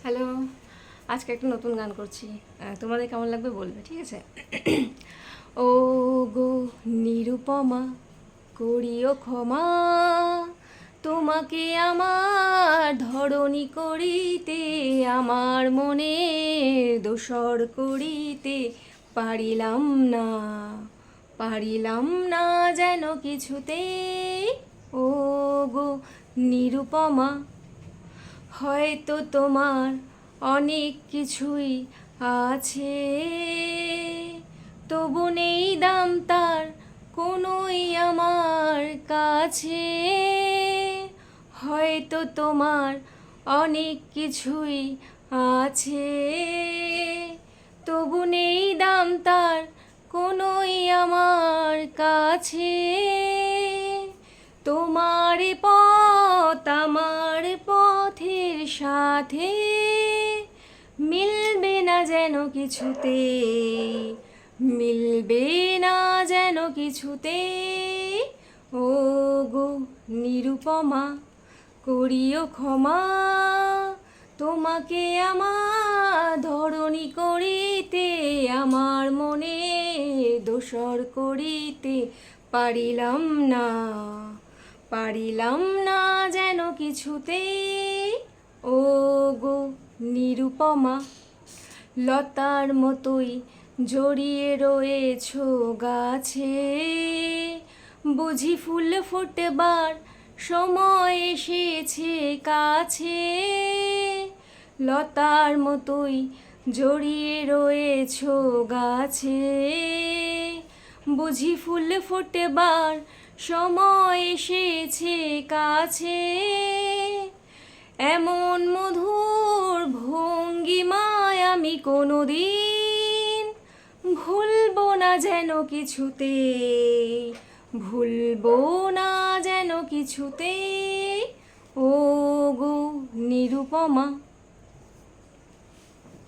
Hello, আজকে একটা নতুন গান করছি। তোমাদের কেমন লাগবে বলবে, ঠিক আছে? ও গো নিরুপমা, করিও ক্ষমা, তোমাকে আমার ধরণী করিতে, আমার মনে দোসর করিতে পারিলাম না, পারিলাম না যেন কিছুতে। ও গো নিরুপমা, হয়তো তোমার অনেক কিছুই আছে, তবু নেই দাম তার কোনোই আমার কাছে। হয়তো তোমার অনেক কিছুই আছে, তবু নেই দাম তার কোনোই আমার কাছে। তোমার পথ আমার পথের সাথে মিলবে না যেন কিছুতে, মিলবে না যেন কিছুতে। ও গো নিরুপমা, করিও ক্ষমা, তোমাকে আমার ধরণী করিতে, আমার মনে দোসর করিতে পারিলাম না, পারিলাম না যেন কিছুতে। ও গো নিরুপমা, লতার মতোই জড়িয়ে রয়েছ গাছে, বুঝি ফুল ফোটবার সময় এসেছে কাছে। লতার মতোই জড়িয়ে রয়েছ গাছে, বুঝি ফুল ফোটবার সময় এসেছে কাছে। এমন মধুর ভঙ্গিমায় আমি কোনোদিন ভুলবো না যেন কিছুতে, ভুলবো না যেন কিছুতে। ও গো নিরুপমা।